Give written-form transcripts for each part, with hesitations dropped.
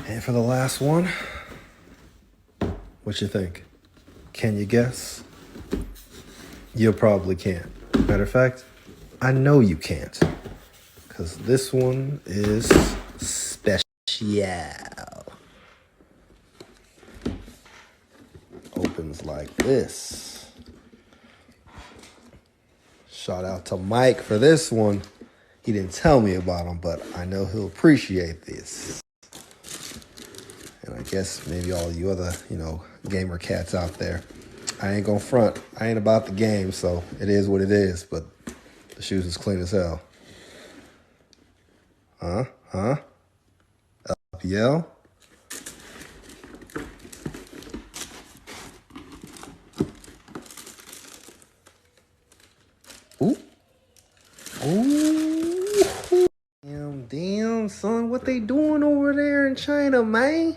And for the last one, what you think? Can you guess? You probably can't. Matter of fact, I know you can't. Because this one is special. Opens like this. Shout out to Mike for this one. He didn't tell me about him, but I know he'll appreciate this. And I guess maybe all you other, gamer cats out there. I ain't gonna front. I ain't about the game, so it is what it is, but the shoes is clean as hell. LPL? Ooh. Ooh. Damn, son. What they doing over there in China, man?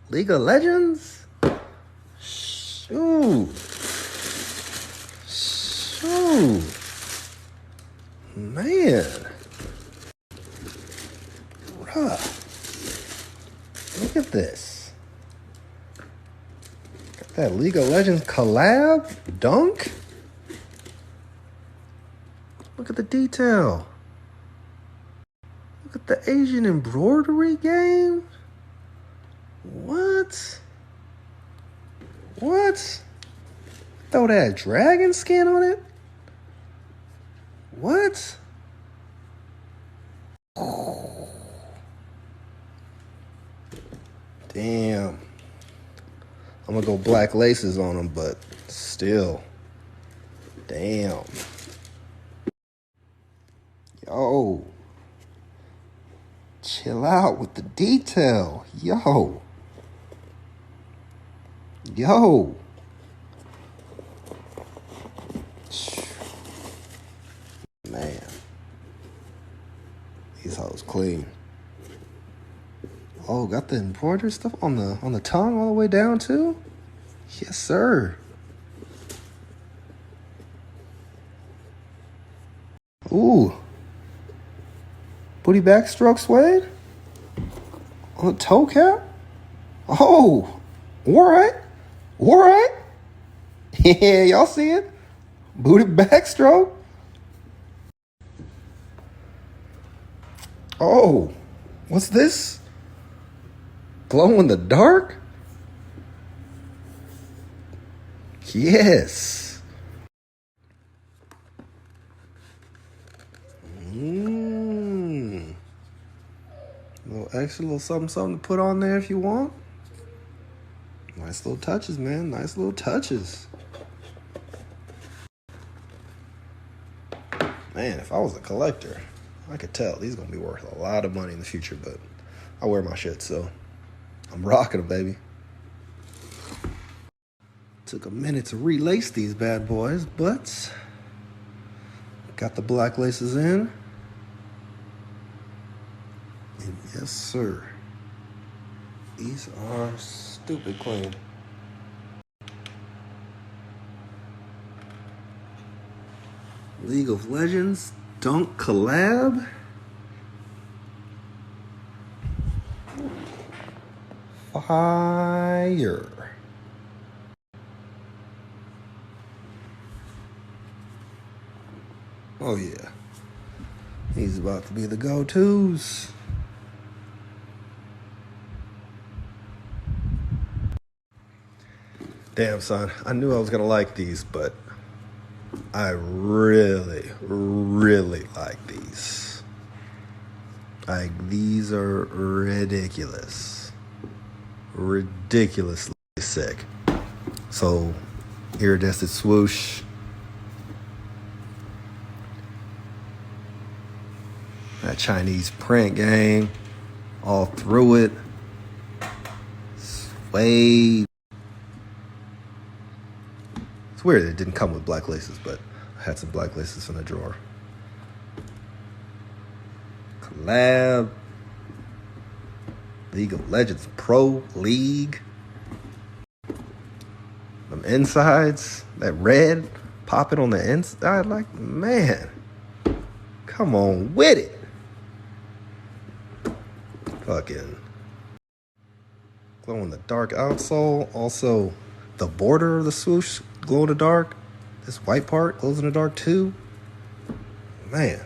League of Legends? Shoot. Man. Bruh. Look at this. Got that League of Legends collab? Dunk? Look at the detail. Look at the Asian embroidery game. What? Throw that dragon skin on it? What? Damn. I'm gonna go black laces on them, but still. Damn. Yo. Chill out with the detail. Yo. Man. These hoes clean. Oh, got the embroidery stuff on the tongue all the way down too? Yes, sir. Ooh. Booty backstroke suede? On the toe cap? Oh, all right. Yeah, y'all see it? Booty backstroke. Oh, what's this? Glow in the dark? Yes. Little extra, little something to put on there if you want. Nice little touches, man. Nice little touches. Man, if I was a collector, I could tell these are going to be worth a lot of money in the future, but I wear my shit, so I'm rocking them, baby. Took a minute to relace these bad boys, but got the black laces in. And yes, sir. These are stupid clean. League of Legends Dunk collab. Fire. Oh yeah. He's about to be the go-tos. Damn, son. I knew I was going to like these, but I really like these. These are ridiculous. Ridiculously sick. So, iridescent swoosh. That Chinese print game. All through it. Suede. It's weird it didn't come with black laces, but I had some black laces in the drawer. Collab. League of Legends Pro League. Them insides, that red popping on the inside, like, man, come on with it. Fucking glow in the dark outsole. Also, the border of the swoosh glow in the dark. This white part glows in the dark too. Man,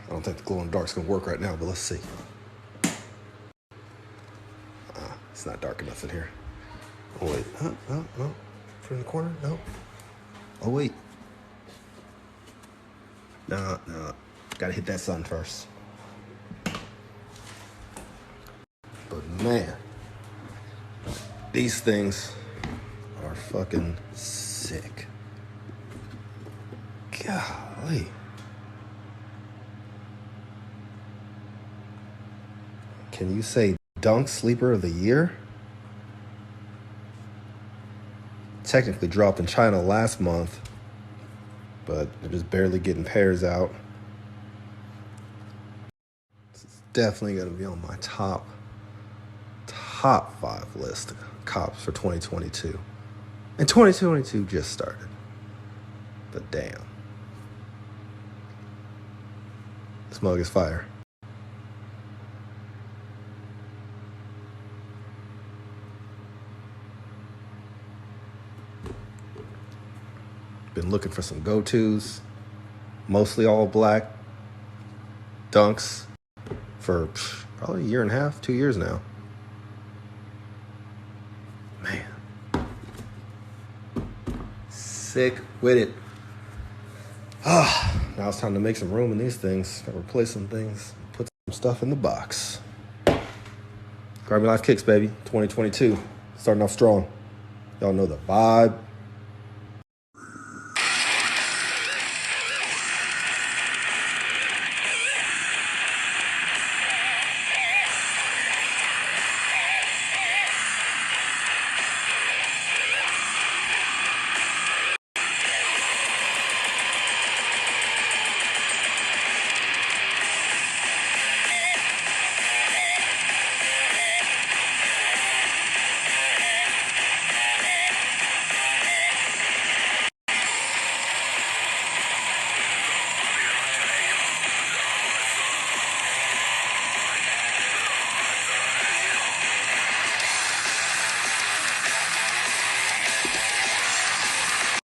I don't think the glow in the dark's gonna work right now, but let's see. It's not dark enough in here. Oh wait, no. Put it in the corner, no. Oh wait. No. Gotta hit that sun first. But man, these things are fucking sick. Golly. Can you say Dunk Sleeper of the Year? Technically dropped in China last month, but they're just barely getting pairs out. This is definitely going to be on my top 5 list of cops for 2022. And 2022 just started. But damn. This mug is fire. Been looking for some go-tos, mostly all black dunks for probably a year and a half, 2 years now. Man, sick with it. Now it's time to make some room in these things. Gotta replace some things, put some stuff in the box. Grab Me Life Kicks, baby, 2022, starting off strong. Y'all know the vibe.